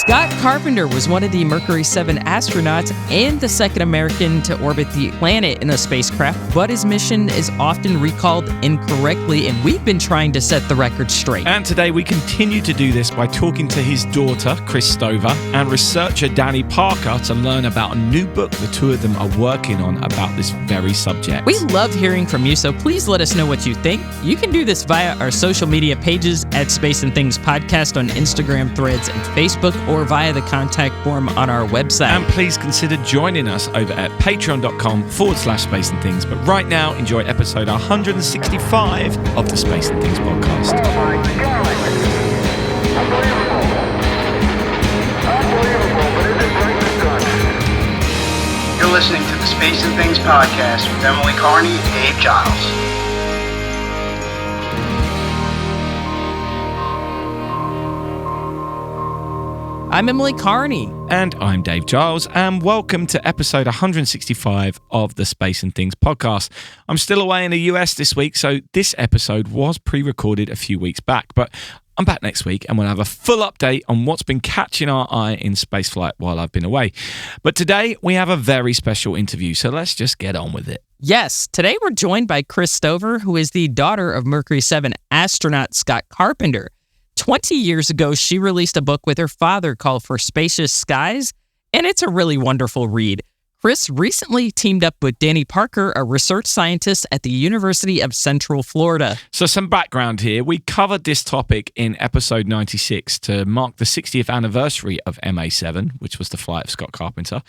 Scott Carpenter was one of the Mercury 7 astronauts and the second American to orbit the planet in a spacecraft, but his mission is often recalled incorrectly, and we've been trying to set the record straight. And today we continue to do this by talking to his daughter, Kris Stoever, and researcher Danny Parker to learn about a new book the two of them are working on about this very subject. We love hearing from you, so please let us know what you think. You can do this via our social media pages at Space and Things Podcast on Instagram, Threads, and Facebook, or via the contact form on our website. And please consider joining us over at patreon.com/Space and Things. But right now, enjoy episode 165 of the Space and Things podcast. Oh my God! Unbelievable! Unbelievable, but isn't great the sun? You're listening to the Space and Things podcast with Emily Carney and Dave Giles. I'm Emily Carney. And I'm Dave Giles, and welcome to episode 165 of the Space and Things podcast. I'm still away in the US this week, so this episode was pre-recorded a few weeks back, but I'm back next week and we'll have a full update on what's been catching our eye in spaceflight while I've been away. But today we have a very special interview, so let's just get on with it. Yes, today we're joined by Kris Stoever, who is the daughter of Mercury 7 astronaut Scott Carpenter. 20 years ago, she released a book with her father called For Spacious Skies, and it's a really wonderful read. Kris recently teamed up with Danny Parker, a research scientist at the University of Central Florida. So some background here. We covered this topic in episode 96 to mark the 60th anniversary of MA7, which was the flight of Scott Carpenter.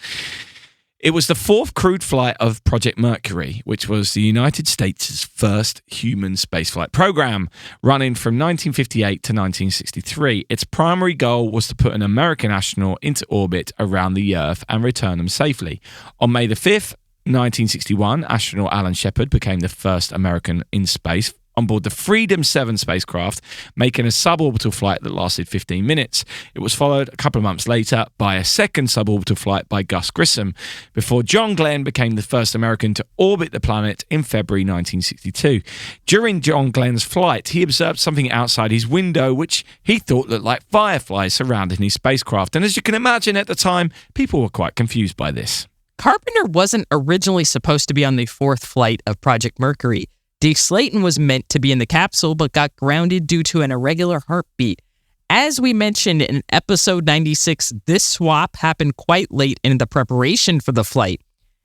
It was the fourth crewed flight of Project Mercury, which was the United States' first human spaceflight program, running from 1958 to 1963. Its primary goal was to put an American astronaut into orbit around the Earth and return them safely. On May the 5th, 1961, astronaut Alan Shepard became the first American in space on board the Freedom 7 spacecraft, making a suborbital flight that lasted 15 minutes. It was followed a couple of months later by a second suborbital flight by Gus Grissom, before John Glenn became the first American to orbit the planet in February 1962. During John Glenn's flight, he observed something outside his window which he thought looked like fireflies surrounding his spacecraft, and as you can imagine at the time, people were quite confused by this. Carpenter wasn't originally supposed to be on the fourth flight of Project Mercury. Deke Slayton was meant to be in the capsule, but got grounded due to an irregular heartbeat. As we mentioned in episode 96, this swap happened quite late in the preparation for the flight.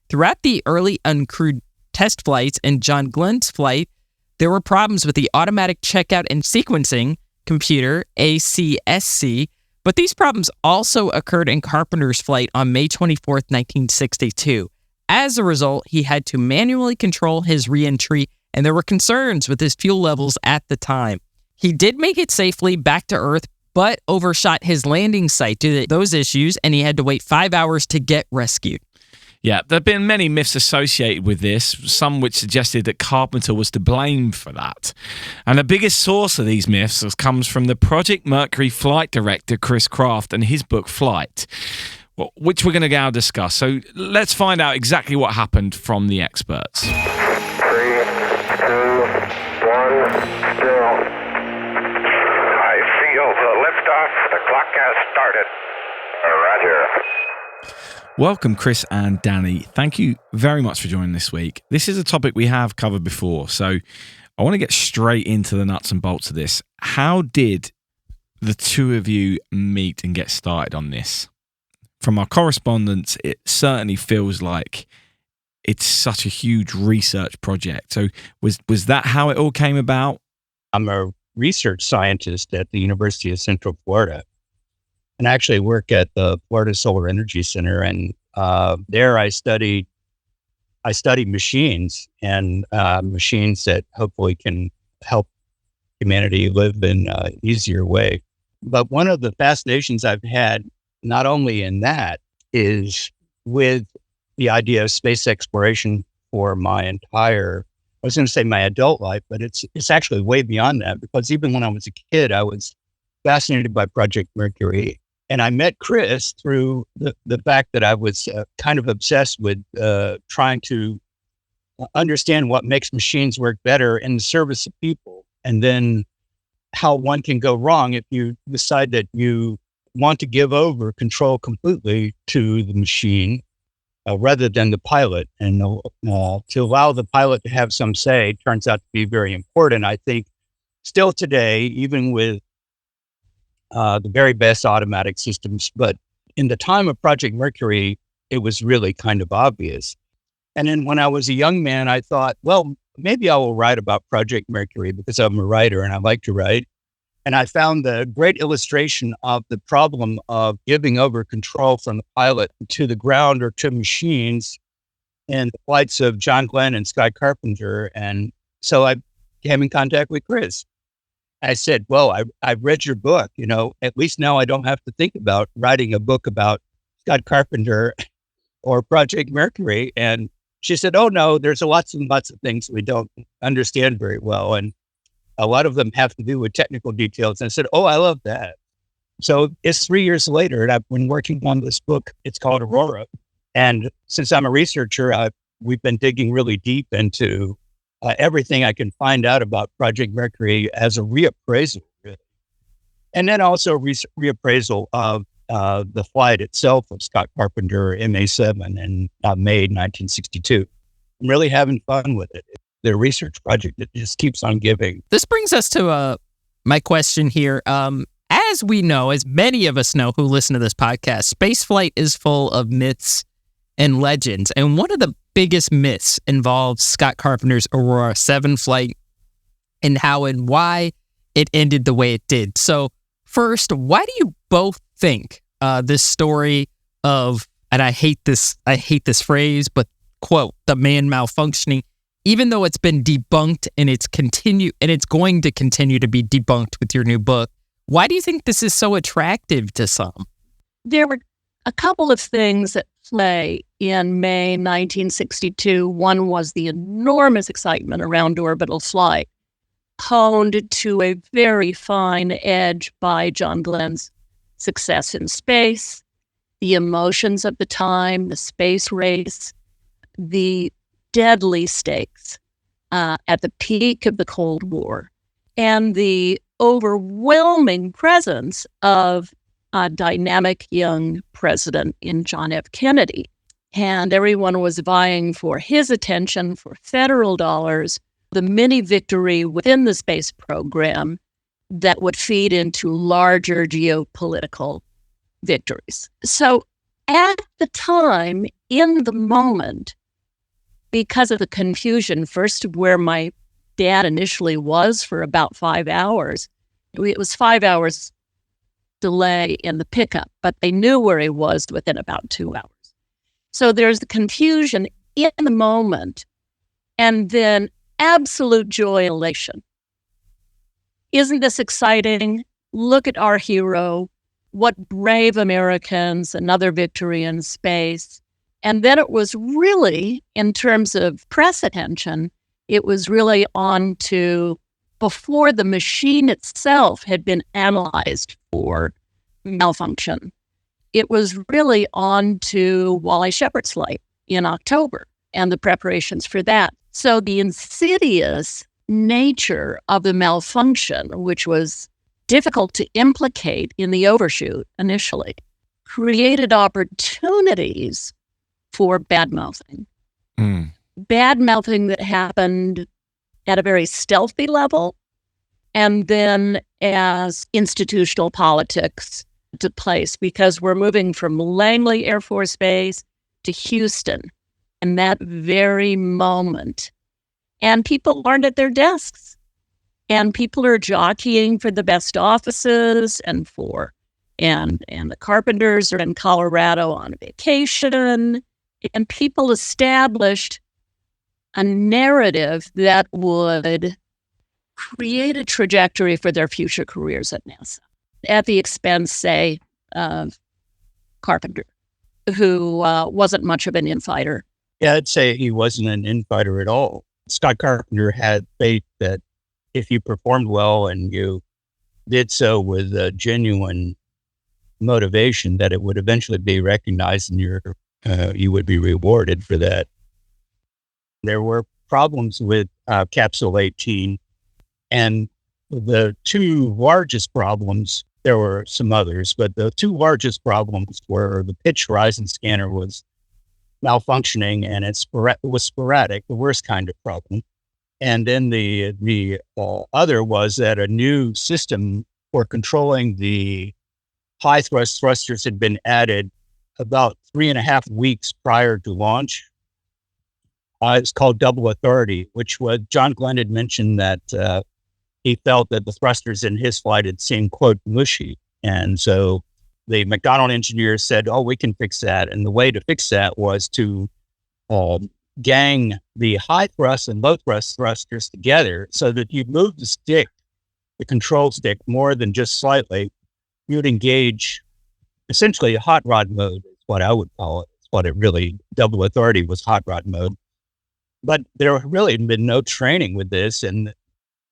Throughout the early uncrewed test flights and John Glenn's flight, there were problems with the automatic checkout and sequencing computer, ACSC, but these problems also occurred in Carpenter's flight on May 24th, 1962. As a result, he had to manually control his re-entry, and there were concerns with his fuel levels at the time. He did make it safely back to Earth, but overshot his landing site due to those issues, and he had to wait 5 hours to get rescued. Yeah, there have been many myths associated with this, some which suggested that Carpenter was to blame for that. And the biggest source of these myths comes from the Project Mercury flight director, Chris Kraft, and his book, Flight, which we're going to now discuss. So let's find out exactly what happened from the experts. 3, 2, 1, still. I feel the liftoff. The clock has started. Roger. Welcome, Kris and Danny. Thank you very much for joining this week. This is a topic we have covered before, so I want to get straight into the nuts and bolts of this. How did the two of you meet and get started on this? From our correspondence, it certainly feels like it's such a huge research project. So was that how it all came about? I'm a research scientist at the University of Central Florida, and I actually work at the Florida Solar Energy Center. And there I study machines and machines that hopefully can help humanity live in an easier way. But one of the fascinations I've had, not only in that, is with the idea of space exploration for my entire, I was going to say my adult life, but it's actually way beyond that, because even when I was a kid, I was fascinated by Project Mercury. And I met Kris through the fact that I was kind of obsessed with trying to understand what makes machines work better in the service of people, and then how one can go wrong if you decide that you want to give over control completely to the machine rather than the pilot. And to allow the pilot to have some say turns out to be very important. I think still today, even with the very best automatic systems, but in the time of Project Mercury, it was really kind of obvious. And then when I was a young man, I thought, well, maybe I will write about Project Mercury because I'm a writer and I like to write. And I found the great illustration of the problem of giving over control from the pilot to the ground or to machines in the flights of John Glenn and Scott Carpenter. And so I came in contact with Kris. I said, well, I've read your book, at least now I don't have to think about writing a book about Scott Carpenter or Project Mercury. And she said, oh no, there's lots and lots of things we don't understand very well. And a lot of them have to do with technical details. And I said, oh, I love that. So it's 3 years later, and I've been working on this book. It's called Aurora. And since I'm a researcher, we've been digging really deep into everything I can find out about Project Mercury as a reappraisal, really. And then also reappraisal of the flight itself of Scott Carpenter MA7 in May 1962. I'm really having fun with it. The research project that just keeps on giving. This brings us to my question here. As we know, as many of us know who listen to this podcast, spaceflight is full of myths and legends. And one of the biggest myths involves Scott Carpenter's Aurora 7 flight and how and why it ended the way it did. So first, why do you both think this story of, and I hate this phrase, but quote, the man malfunctioning, even though it's been debunked and it's going to continue to be debunked with your new book, why do you think this is so attractive to some? There were a couple of things at play in May 1962. One was the enormous excitement around orbital flight, honed to a very fine edge by John Glenn's success in space, the emotions of the time, the space race, the deadly stakes at the peak of the Cold War, and the overwhelming presence of a dynamic young president in John F. Kennedy. And everyone was vying for his attention, for federal dollars, the mini victory within the space program that would feed into larger geopolitical victories. So at the time, in the moment, because of the confusion, first of where my dad initially was for about 5 hours, it was 5 hours delay in the pickup, but they knew where he was within about 2 hours. So there's the confusion in the moment, and then absolute joy and elation. Isn't this exciting? Look at our hero. What brave Americans, another victory in space. And then it was really, in terms of press attention, it was really on to, before the machine itself had been analyzed for malfunction, it was really on to Wally Shepard's flight in October and the preparations for that. So the insidious nature of the malfunction, which was difficult to implicate in the overshoot initially, created opportunities for bad-mouthing. Bad-mouthing that happened at a very stealthy level, and then as institutional politics took place, because we're moving from Langley Air Force Base to Houston in that very moment. And people aren't at their desks. And people are jockeying for the best offices and the Carpenters are in Colorado on vacation. And people established a narrative that would create a trajectory for their future careers at NASA, at the expense, say, of Carpenter, who wasn't much of an infighter. Yeah, I'd say he wasn't an infighter at all. Scott Carpenter had faith that if you performed well and you did so with a genuine motivation, that it would eventually be recognized and you would be rewarded for that. There were problems with Capsule 18, and the two largest problems There were some others, but the two largest problems were the pitch horizon scanner was malfunctioning, and it was sporadic, the worst kind of problem. And then the other was that a new system for controlling the high thrust thrusters had been added about 3.5 weeks prior to launch. It's called double authority, which was John Glenn had mentioned that he felt that the thrusters in his flight had seemed, quote, mushy. And so the McDonnell engineers said, oh, we can fix that. And the way to fix that was to gang the high thrust and low thrust thrusters together so that you move the stick, the control stick, more than just slightly. You'd engage essentially a hot rod mode, is what I would call it. It's what it really, double authority was hot rod mode. But there really had been no training with this. And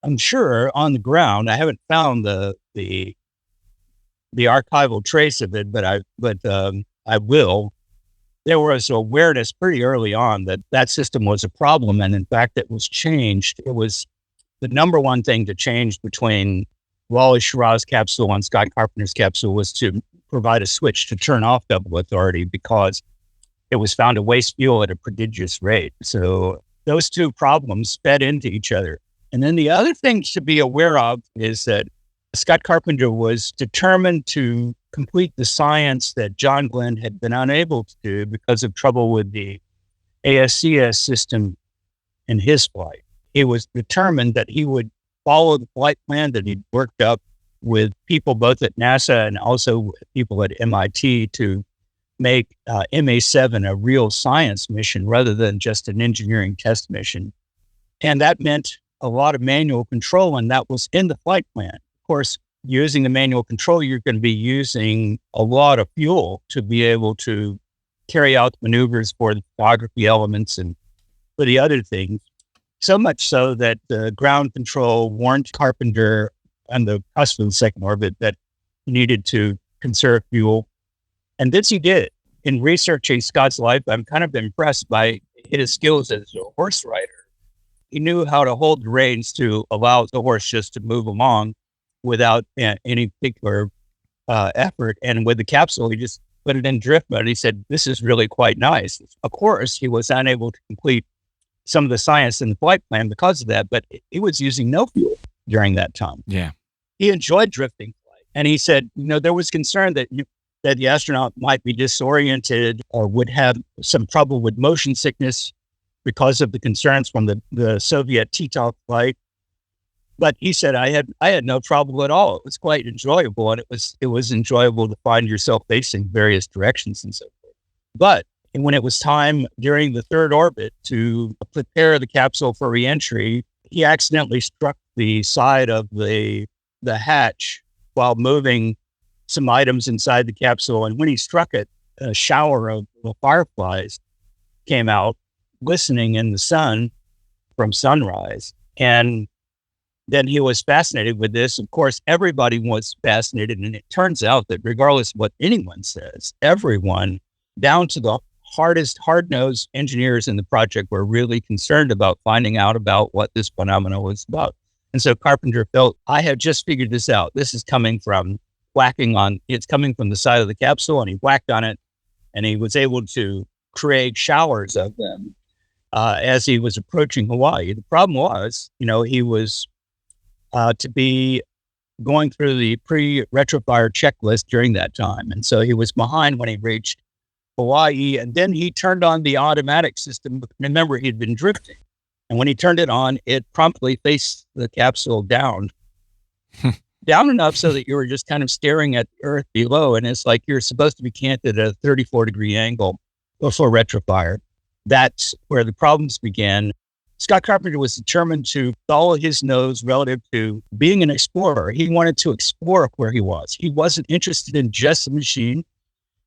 I'm sure on the ground, I haven't found the archival trace of it, but I will. There was awareness pretty early on that system was a problem, and in fact, it was changed. It was the number one thing to change between Wally Schirra's capsule and Scott Carpenter's capsule was to provide a switch to turn off double authority because it was found to waste fuel at a prodigious rate. So those two problems fed into each other. And then the other thing to be aware of is that Scott Carpenter was determined to complete the science that John Glenn had been unable to do because of trouble with the ASCS system in his flight. He was determined that he would follow the flight plan that he'd worked up with people both at NASA and also people at MIT to make MA7 a real science mission rather than just an engineering test mission. And that meant a lot of manual control, and that was in the flight plan. Of course, using the manual control, you're going to be using a lot of fuel to be able to carry out maneuvers for the photography elements and for the other things. So much so that the ground control warned Carpenter on the cusp of the second orbit that he needed to conserve fuel. And this he did. In researching Scott's life, I'm kind of impressed by his skills as a horse rider. He knew how to hold the reins to allow the horse just to move along without any particular effort. And with the capsule, he just put it in drift mode. He said, this is really quite nice. Of course, he was unable to complete some of the science in the flight plan because of that, but he was using no fuel during that time. Yeah. He enjoyed drifting flight. And he said, there was concern that the astronaut might be disoriented or would have some trouble with motion sickness because of the concerns from the Soviet Titov flight. But he said, I had no trouble at all. It was quite enjoyable. And it was enjoyable to find yourself facing various directions and so forth. But when it was time during the third orbit to prepare the capsule for reentry, he accidentally struck the side of the hatch while moving some items inside the capsule. And when he struck it, a shower of fireflies came out, glistening in the sun from sunrise. And then he was fascinated with this. Of course, everybody was fascinated. And it turns out that regardless of what anyone says, everyone, down to the hard-nosed engineers in the project, were really concerned about finding out about what this phenomenon was about. And so Carpenter felt, I have just figured this out. This is coming from it's coming from the side of the capsule, and he whacked on it, and he was able to create showers of them as he was approaching Hawaii. The problem was, he was to be going through the pre-retrofire checklist during that time. And so he was behind when he reached Hawaii, and then he turned on the automatic system. Remember, he'd been drifting. And when he turned it on, it promptly faced the capsule down enough so that you were just kind of staring at the Earth below. And it's like you're supposed to be canted at a 34-degree angle before retrofire. That's where the problems began. Scott Carpenter was determined to follow his nose relative to being an explorer. He wanted to explore where he was. He wasn't interested in just a machine.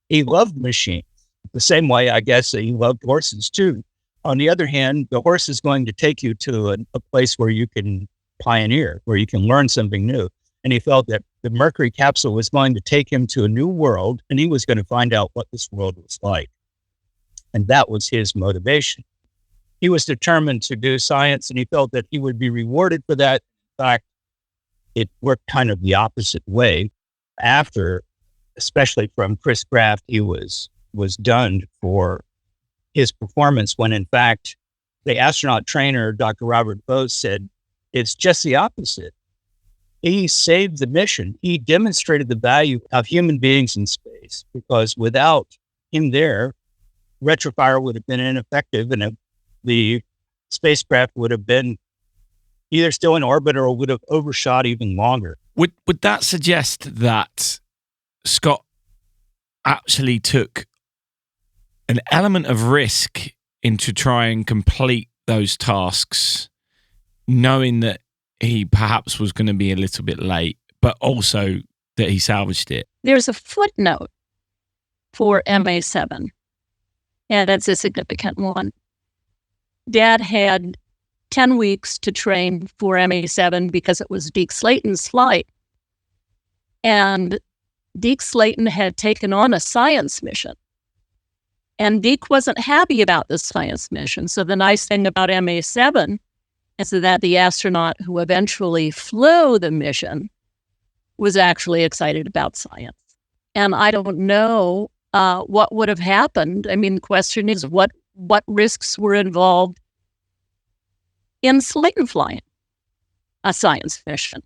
He loved machines the same way, I guess, that he loved horses too. On the other hand, the horse is going to take you to a place where you can pioneer, where you can learn something new. And he felt that the Mercury capsule was going to take him to a new world, and he was going to find out what this world was like. And that was his motivation. He was determined to do science, and he felt that he would be rewarded for that. In fact, it worked kind of the opposite way. after, especially from Chris Kraft, he was dunned for his performance when in fact the astronaut trainer, Dr. Robert Bose, said it's just the opposite. He saved the mission. He demonstrated the value of human beings in space because without him there, retrofire would have been ineffective and the spacecraft would have been either still in orbit or would have overshot even longer. Would that suggest that Scott actually took an element of risk into trying and complete those tasks, knowing that he perhaps was going to be a little bit late, but also that he salvaged it? There's a footnote for MA7, and it's a significant one. Dad had 10 weeks to train for MA7 because it was Deke Slayton's flight. And Deke Slayton had taken on a science mission. And Deke wasn't happy about this science mission. So the nice thing about MA7 is that the astronaut who eventually flew the mission was actually excited about science. And I don't know what would have happened. I mean, the question is what risks were involved in Slayton flying a science mission?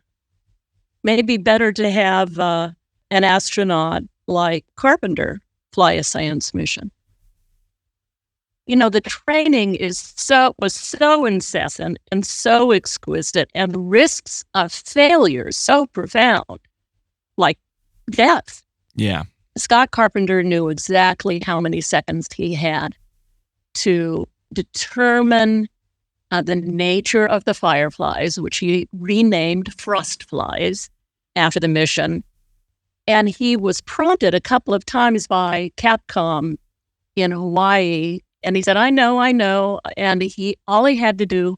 Maybe better to have an astronaut like Carpenter fly a science mission. You know, the training was so incessant and so exquisite, and the risks of failure so profound, like death. Yeah. Scott Carpenter knew exactly how many seconds he had to determine the nature of the fireflies, which he renamed frost flies after the mission. And he was prompted a couple of times by Capcom in Hawaii. And he said, I know. And all he had to do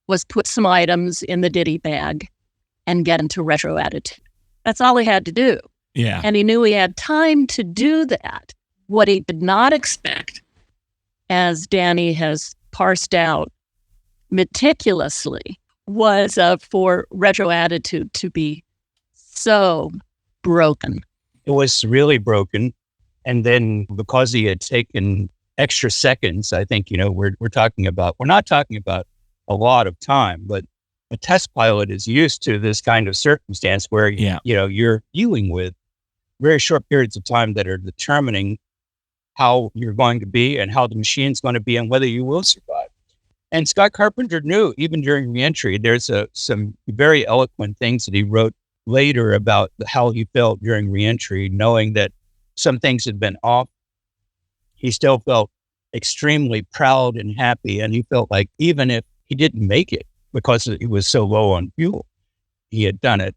was put some items in the ditty bag and get into retro attitude. That's all he had to do. Yeah. And he knew he had time to do that. What he did not expect, as Danny has parsed out meticulously, was for retro attitude to be so broken. It was really broken. And then because he had taken extra seconds, I think, we're not talking about a lot of time, but a test pilot is used to this kind of circumstance where, you're dealing with very short periods of time that are determining how you're going to be and how the machine's going to be and whether you will survive. And Scott Carpenter knew, even during reentry, there's some very eloquent things that he wrote later about how he felt during reentry, knowing that some things had been off. He still felt extremely proud and happy. And he felt like even if he didn't make it because he was so low on fuel, he had done it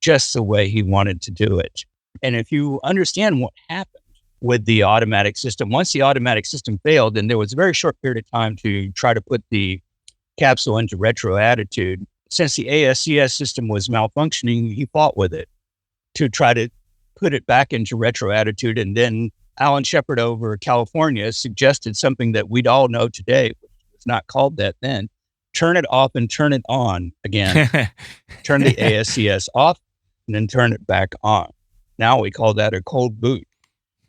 just the way he wanted to do it. And if you understand what happened with the automatic system, once the automatic system failed, and there was a very short period of time to try to put the capsule into retro attitude, since the ASCS system was malfunctioning, he fought with it to try to put it back into retro attitude. And then Alan Shepard over California suggested something that we'd all know today, which was not called that then: turn it off and turn it on again. Turn the ASCS off and then turn it back on. Now we call that a cold boot.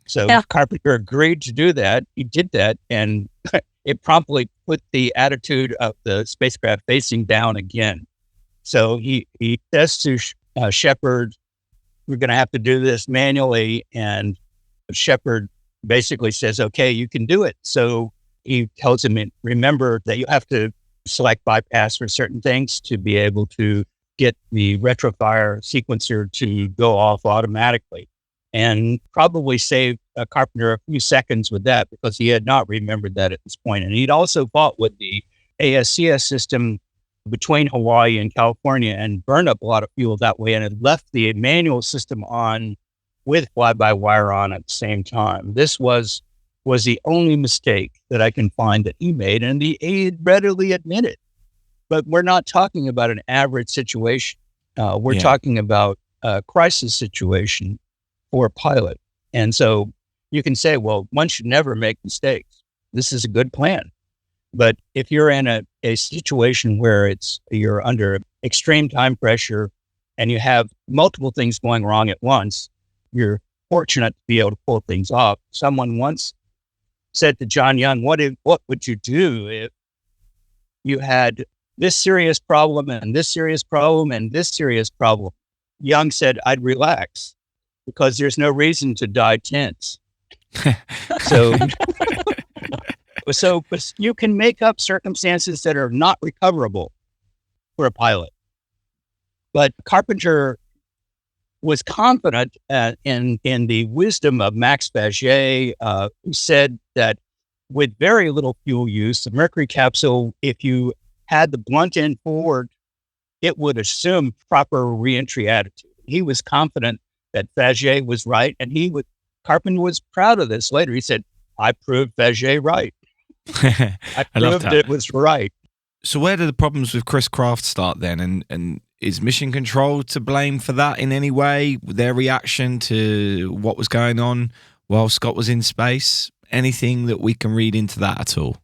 So Carpenter agreed to do that. He did that, and it promptly put the attitude of the spacecraft facing down again. So he says to Shepard, we're going to have to do this manually. And Shepard basically says, okay, you can do it. So he tells him, remember that you have to select bypass for certain things to be able to get the retrofire sequencer to go off automatically, and probably saved Carpenter a few seconds with that because he had not remembered that at this point. And he'd also fought with the ASCS system between Hawaii and California and burned up a lot of fuel that way, and had left the manual system on with fly-by-wire on at the same time. This was the only mistake that I can find that he made, and he readily admitted. But we're not talking about an average situation. We're talking about a crisis situation for a pilot. And so you can say, well, one should never make mistakes. This is a good plan. But if you're in a situation where you're under extreme time pressure, and you have multiple things going wrong at once, you're fortunate to be able to pull things off. Someone once said to John Young, what would you do if you had this serious problem and this serious problem and this serious problem? Young said, I'd relax because there's no reason to die tense. So you can make up circumstances that are not recoverable for a pilot. But Carpenter was confident in the wisdom of Max Faget, who said that with very little fuel use, the Mercury capsule, if you had the blunt end forward, it would assume proper reentry attitude. He was confident that Faget was right, and Carpenter was proud of this. Later, he said, I proved Faget right. I proved it was right. So where do the problems with Chris Craft start then? And is Mission Control to blame for that in any way? Their reaction to what was going on while Scott was in space? Anything that we can read into that at all?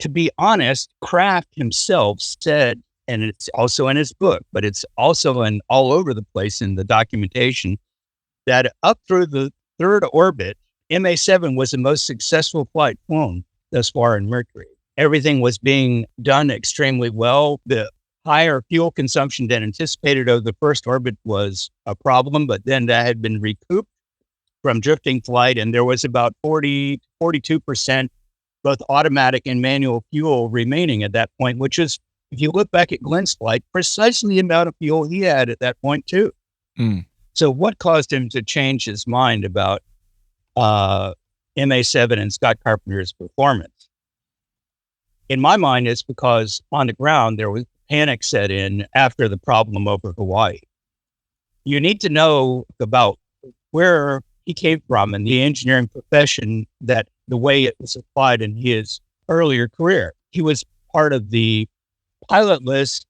To be honest, Craft himself said, and it's also in his book, but it's also all over the place in the documentation, that up through the third orbit, MA7 was the most successful flight flown thus far in Mercury. Everything was being done extremely well. The higher fuel consumption than anticipated over the first orbit was a problem, but then that had been recouped from drifting flight, and there was about 42% both automatic and manual fuel remaining at that point, which is, if you look back at Glenn's flight, precisely the amount of fuel he had at that point too. So what caused him to change his mind about MA7 and Scott Carpenter's performance? In my mind, it's because on the ground, there was panic set in after the problem over Hawaii. You need to know about where he came from in the engineering profession, that the way it was applied in his earlier career. He was part of the pilotless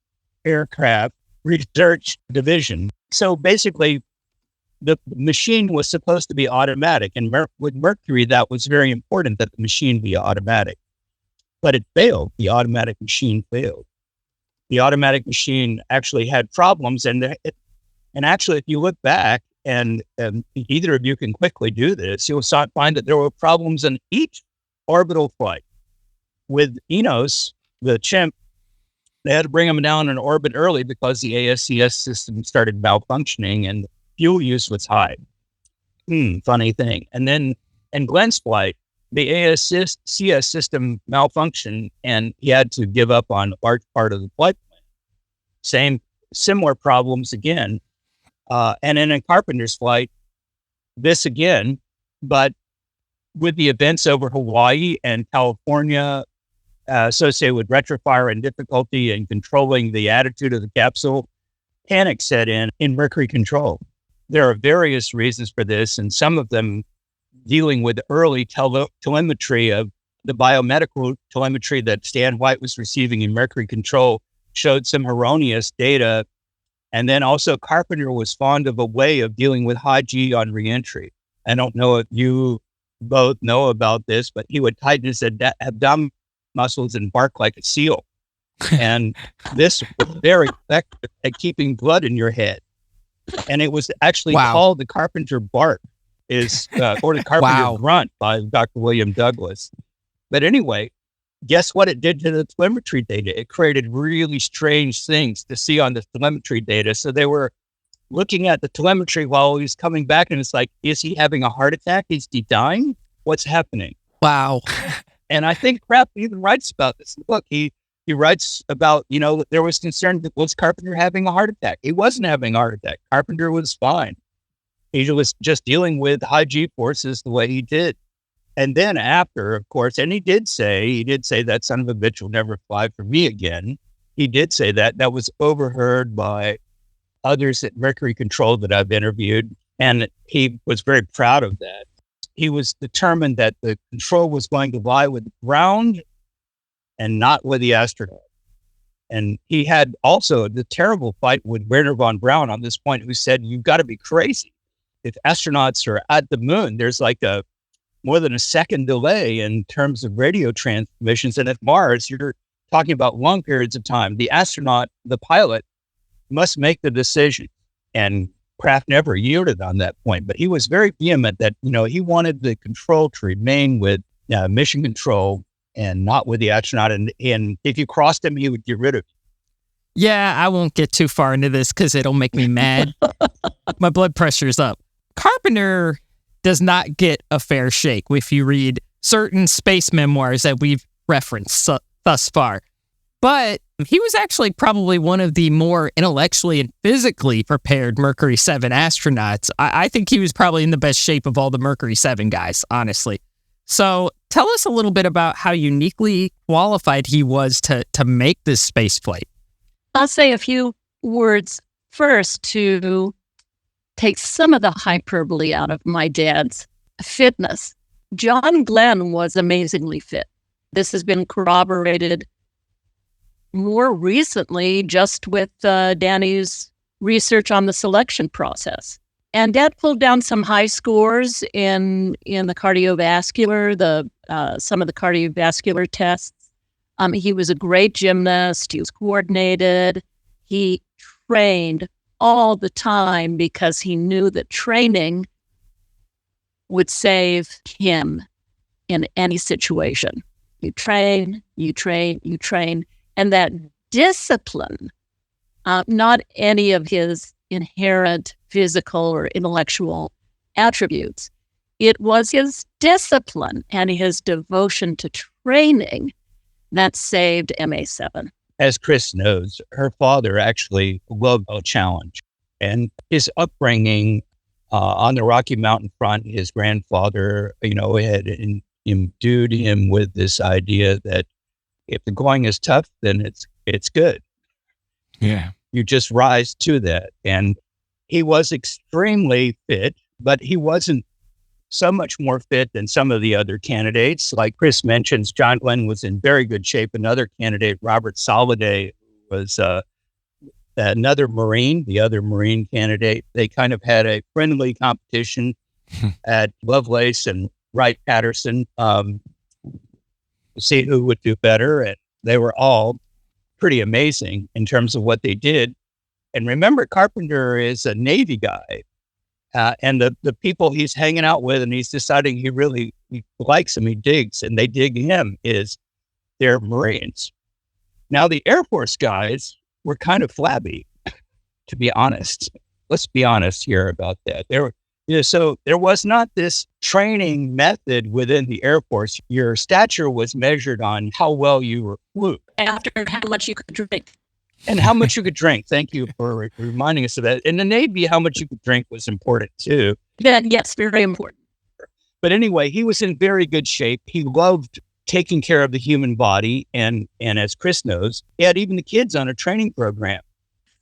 aircraft research division. So basically, the machine was supposed to be automatic. And with Mercury, that was very important that the machine be automatic. But it failed. The automatic machine failed. The automatic machine actually had problems. And actually, if you look back, and either of you can quickly do this, you'll find that there were problems in each orbital flight. With Enos, the chimp, they had to bring him down in orbit early because the ASCS system started malfunctioning and fuel use was high. Funny thing. And then in Glenn's flight, the ASCS system malfunctioned and he had to give up on a large part of the flight plan. Similar problems again. And then in Carpenter's flight, this again, but with the events over Hawaii and California associated with retrofire and difficulty in controlling the attitude of the capsule, panic set in Mercury control. There are various reasons for this, and some of them dealing with early telemetry of the biomedical telemetry that Stan White was receiving in Mercury control showed some erroneous data. And then also Carpenter was fond of a way of dealing with high G on reentry. I don't know if you both know about this, but he would tighten his abdominal muscles and bark like a seal. And this was very effective at keeping blood in your head. And it was actually called the Carpenter bark, or the Carpenter grunt by Dr. William Douglas. But anyway, guess what it did to the telemetry data? It created really strange things to see on the telemetry data. So they were looking at the telemetry while he was coming back, and it's like, is he having a heart attack? Is he dying? What's happening? Wow. And I think Kraft even writes about this in the book. He writes about, there was concern that was Carpenter having a heart attack? He wasn't having a heart attack. Carpenter was fine. He was just dealing with high G forces the way he did. And then after, of course, and he did say that son of a bitch will never fly for me again. He did say that was overheard by others at Mercury Control that I've interviewed. And he was very proud of that. He was determined that the control was going to lie with the ground and not with the astronaut. And he had also the terrible fight with Werner von Braun on this point, who said, you've got to be crazy. If astronauts are at the moon, there's like more than a second delay in terms of radio transmissions. And at Mars, you're talking about long periods of time. The astronaut, the pilot, must make the decision. And Kraft never yielded on that point, but he was very vehement that, he wanted the control to remain with mission control and not with the astronaut. And if you crossed him, he would get rid of you. Yeah, I won't get too far into this because it'll make me mad. My blood pressure's up. Carpenter does not get a fair shake if you read certain space memoirs that we've referenced thus far. But he was actually probably one of the more intellectually and physically prepared Mercury 7 astronauts. I think he was probably in the best shape of all the Mercury 7 guys, honestly. So tell us a little bit about how uniquely qualified he was to make this space flight. I'll say a few words first to take some of the hyperbole out of my dad's fitness. John Glenn was amazingly fit. This has been corroborated more recently just with Danny's research on the selection process. And Dad pulled down some high scores in the cardiovascular, some of the cardiovascular tests. He was a great gymnast. He was coordinated. He trained all the time because he knew that training would save him in any situation. You train, you train, you train. And that discipline, not any of his inherent physical or intellectual attributes, it was his discipline and his devotion to training that saved MA7. As Kris knows, her father actually loved a challenge. And his upbringing on the Rocky Mountain front, his grandfather, had imbued him with this idea that if the going is tough, then it's good. Yeah. You just rise to that. And he was extremely fit, but he wasn't so much more fit than some of the other candidates. Like Kris mentions, John Glenn was in very good shape. Another candidate, Robert Soliday, was another Marine, the other Marine candidate. They kind of had a friendly competition at Lovelace and Wright-Patterson to see who would do better. And they were all pretty amazing in terms of what they did. And remember, Carpenter is a Navy guy. And the people he's hanging out with and he's deciding he likes them, he digs, and they dig him, they're Marines. Now, the Air Force guys were kind of flabby, to be honest. Let's be honest here about that. So there was not this training method within the Air Force. Your stature was measured on how well you flew. After how much you could drink. And how much you could drink. Thank you for reminding us of that. In the Navy, how much you could drink was important too. Yes, very important. But anyway, he was in very good shape. He loved taking care of the human body. And as Kris knows, he had even the kids on a training program.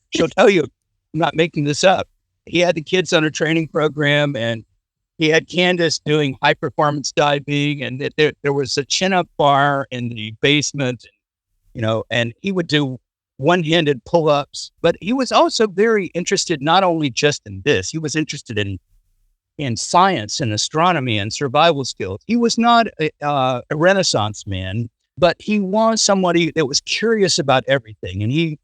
She'll tell you, I'm not making this up. He had the kids on a training program, and he had Candace doing high performance diving, and there was a chin-up bar in the basement, and he would do one-handed pull-ups. But he was also very interested not only just in this, he was interested in science and astronomy and survival skills. He was not a Renaissance man, but he was somebody that was curious about everything. And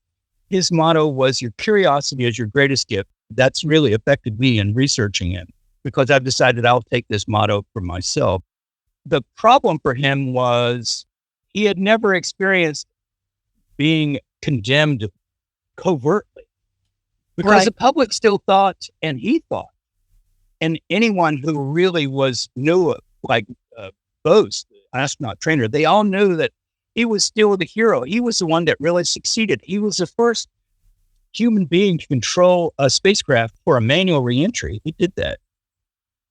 his motto was, your curiosity is your greatest gift. That's really affected me in researching him, because I've decided I'll take this motto for myself. The problem for him was he had never experienced being condemned covertly, because the public still thought, and he thought, and anyone who really knew like Bose, the astronaut trainer, they all knew that he was still the hero. He was the one that really succeeded. He was the first human being to control a spacecraft for a manual reentry. He did that.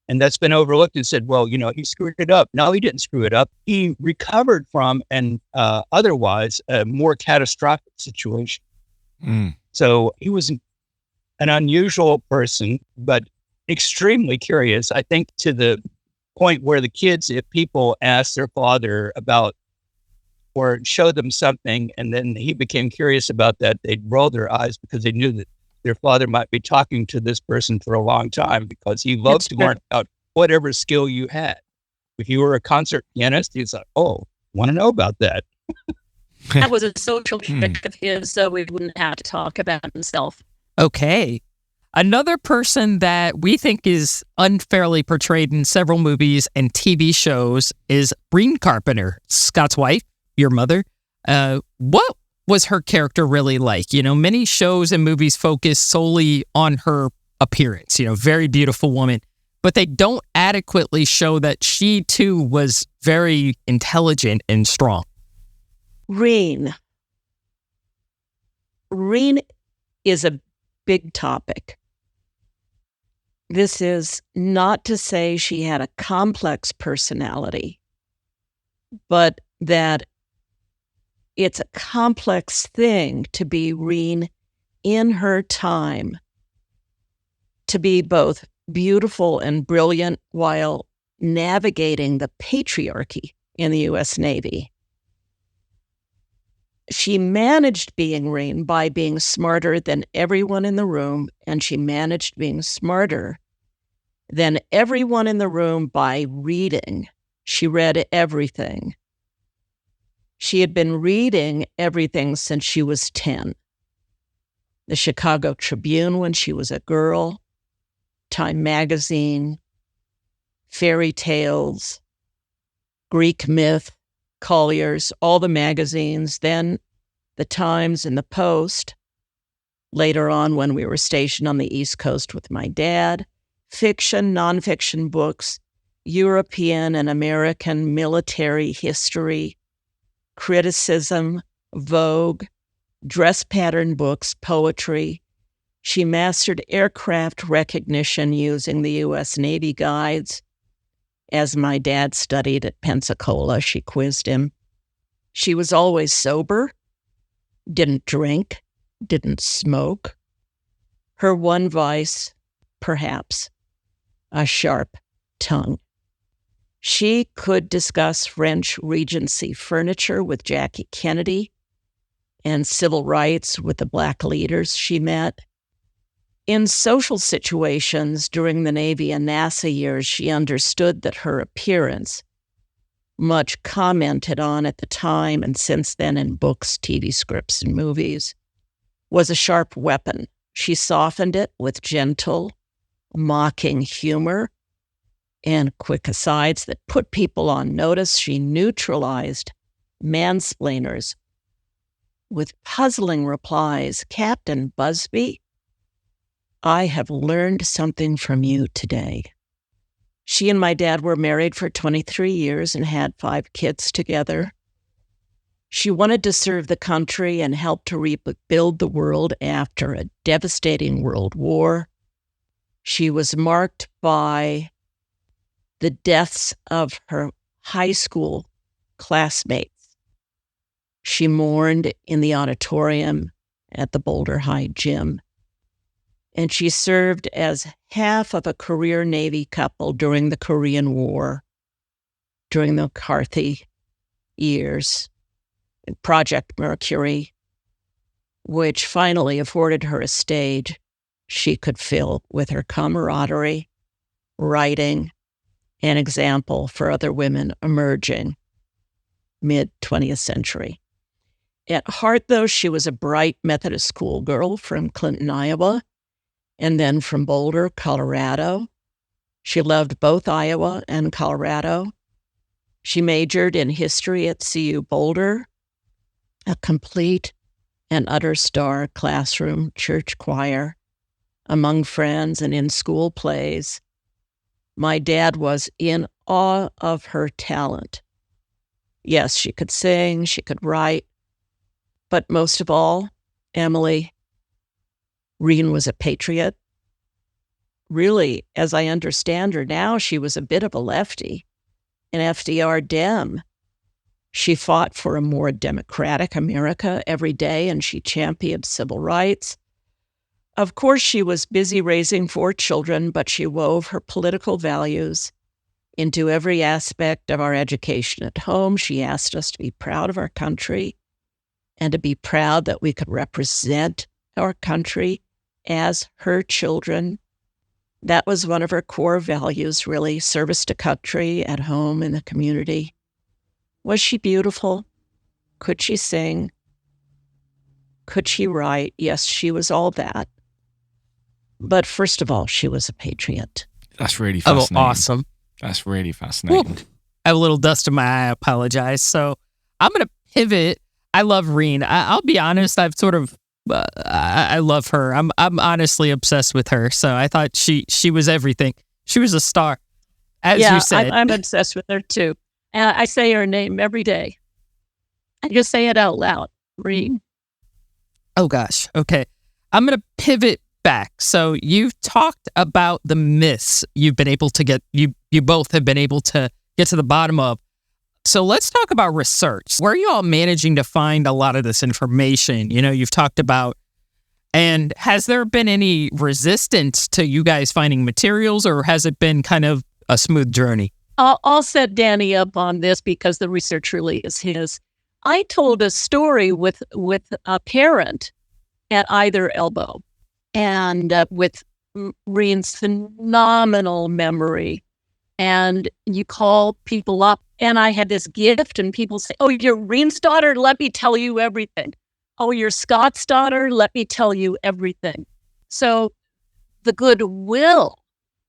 And that's been overlooked and said, well, he screwed it up. No, he didn't screw it up. He recovered from otherwise a more catastrophic situation. So he was an unusual person, but extremely curious. I think to the point where the kids, if people ask their father about or show them something, and then he became curious about that, they'd roll their eyes because they knew that their father might be talking to this person for a long time, because he loved to learn about whatever skill you had. If you were a concert pianist, he's like, oh, want to know about that. That was a social trick of his, so we wouldn't have to talk about himself. Okay. Another person that we think is unfairly portrayed in several movies and TV shows is Breen Carpenter, Scott's wife, your mother. What was her character really like? You know, many shows and movies focus solely on her appearance, you know, very beautiful woman, but they don't adequately show that she too was very intelligent and strong. Reen is a big topic. This is not to say she had a complex personality, but that it's a complex thing to be Reen in her time, to be both beautiful and brilliant while navigating the patriarchy in the U.S. Navy. She managed being Reen by being smarter than everyone in the room, and she managed being smarter than everyone in the room by reading. She read everything. She had been reading everything since she was 10. The Chicago Tribune when she was a girl, Time Magazine, fairy tales, Greek myth, Collier's, all the magazines, then the Times and the Post. Later on, when we were stationed on the East Coast with my dad, fiction, nonfiction books, European and American military history, criticism, Vogue, dress pattern books, poetry. She mastered aircraft recognition using the U.S. Navy guides. As my dad studied at Pensacola, she quizzed him. She was always sober, didn't drink, didn't smoke. Her one vice, perhaps, a sharp tongue. She could discuss French Regency furniture with Jackie Kennedy and civil rights with the Black leaders she met. In social situations during the Navy and NASA years, she understood that her appearance, much commented on at the time and since then in books, TV scripts, and movies, was a sharp weapon. She softened it with gentle, mocking humor and quick asides that put people on notice. She neutralized mansplainers with puzzling replies. Captain Busby, I have learned something from you today. She and my dad were married for 23 years and had 5 kids together. She wanted to serve the country and help to rebuild the world after a devastating world war. She was marked by the deaths of her high school classmates. She mourned in the auditorium at the Boulder High Gym. And she served as half of a career Navy couple during the Korean War, during the McCarthy years, Project Mercury, which finally afforded her a stage she could fill with her camaraderie, writing, an example for other women emerging mid-20th century. At heart, though, she was a bright Methodist schoolgirl from Clinton, Iowa, and then from Boulder, Colorado. She loved both Iowa and Colorado. She majored in history at CU Boulder, a complete and utter star classroom, church choir, among friends and in school plays. My dad was in awe of her talent. Yes, she could sing, she could write, but most of all, Emily, Reen was a patriot. Really, as I understand her now, she was a bit of a lefty, an FDR Dem. She fought for a more democratic America every day, and she championed civil rights. Of course, she was busy raising 4 children, but she wove her political values into every aspect of our education at home. She asked us to be proud of our country and to be proud that we could represent our country as her children. That was one of her core values, really, service to country, at home, in the community. Was she beautiful? Could she sing? Could she write? Yes, she was all that. But first of all, she was a patriot. That's really Oh, fascinating. awesome. That's really fascinating. I have a little dust in my eye. I apologize. So I'm going to pivot. I love Reen. I'll be honest. I've sort of, I love her. I'm honestly obsessed with her. So I thought she was everything. She was a star. As you said. I'm obsessed with her too. And I say her name every day. I just say it out loud. Reen. Oh gosh. Okay. I'm going to pivot back. So you've talked about the myths you've been able to get, you both have been able to get to the bottom of. So let's talk about research. Where are you all managing to find a lot of this information? You know, you've talked about, and has there been any resistance to you guys finding materials, or has it been kind of a smooth journey? I'll set Danny up on this because the research really is his. I told a story with a parent at either elbow, and with Reen's phenomenal memory. And you call people up, and I had this gift, and people say, "Oh, you're Reen's daughter? Let me tell you everything." "Oh, you're Scott's daughter? Let me tell you everything." So the goodwill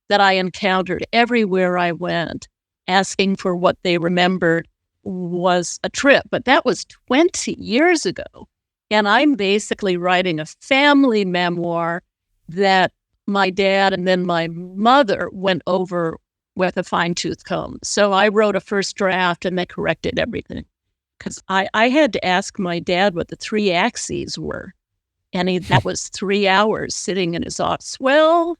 that I encountered everywhere I went, asking for what they remembered, was a trip. But that was 20 years ago. And I'm basically writing a family memoir that my dad and then my mother went over with a fine-tooth comb. So I wrote a first draft and they corrected everything. Because I had to ask my dad what the 3 axes were. And that was 3 hours sitting in his office. Well,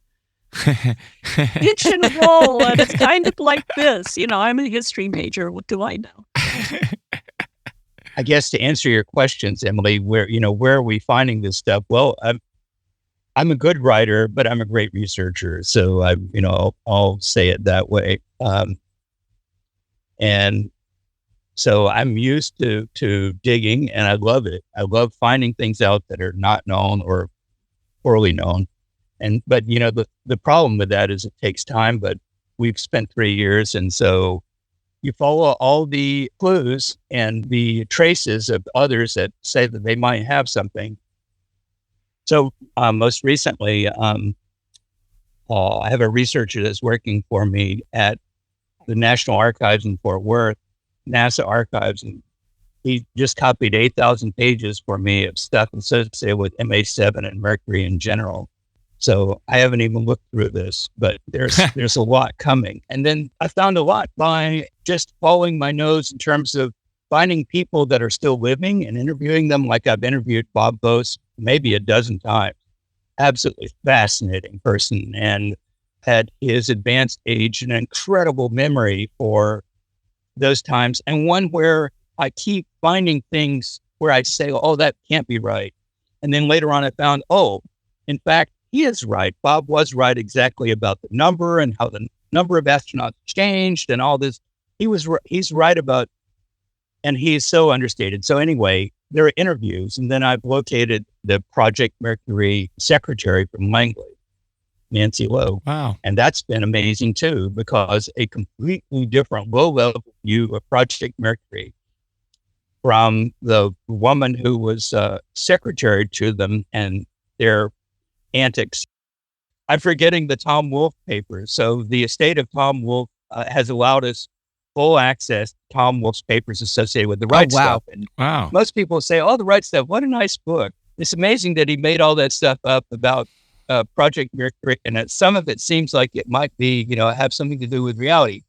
pitch and roll, and it's kind of like this. You know, I'm a history major. What do I know? I guess to answer your questions, Emily, where are we finding this stuff? Well, I'm a good writer, but I'm a great researcher. So I'll say it that way. And so I'm used to digging, and I love it. I love finding things out that are not known or poorly known. But the problem with that is it takes time, but we've spent 3 years. And so you follow all the clues and the traces of others that say that they might have something. So most recently, I have a researcher that's working for me at the National Archives in Fort Worth, NASA Archives, and he just copied 8,000 pages for me of stuff associated with MA7 and Mercury in general. So I haven't even looked through this, but there's a lot coming. And then I found a lot by just following my nose in terms of finding people that are still living and interviewing them, like I've interviewed Bob Bose maybe a dozen times. Absolutely fascinating person, and at his advanced age, an incredible memory for those times, and one where I keep finding things where I say, "Oh, that can't be right." And then later on I found, oh, in fact, he is right. Bob was right exactly about the number and how the number of astronauts changed and all this. He's right about, and he is so understated. So anyway, there are interviews, and then I've located the Project Mercury secretary from Langley, Nancy Lowe. Wow. And that's been amazing too, because a completely different low-level view of Project Mercury from the woman who was secretary to them and their antics. I'm forgetting the Tom Wolfe papers. So the estate of Tom Wolfe has allowed us full access to Tom Wolfe's papers associated with the Wright stuff. And Wow. most people say, "Oh, the Wright stuff, what a nice book." It's amazing that he made all that stuff up about Project Mercury, and that some of it seems like it might be, have something to do with reality.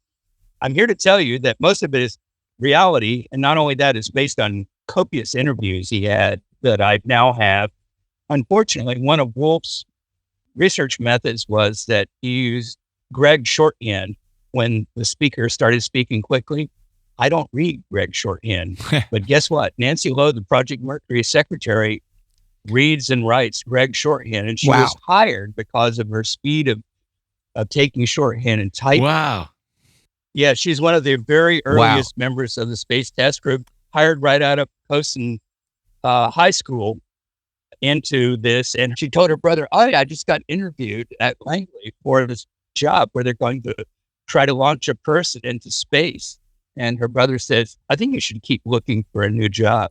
I'm here to tell you that most of it is reality, and not only that, it's based on copious interviews he had that I now have. Unfortunately, one of Wolfe's research methods was that he used Greg shorthand when the speaker started speaking quickly. I don't read Greg shorthand, but guess what? Nancy Lowe, the Project Mercury secretary, reads and writes Greg shorthand, and she was hired because of her speed of taking shorthand and typing. Wow. Yeah, she's one of the very earliest members of the Space Test Group, hired right out of Poston High School into this. And she told her brother, "Oh, I just got interviewed at Langley for this job where they're going to try to launch a person into space." And her brother says, I think you should keep looking for a new job.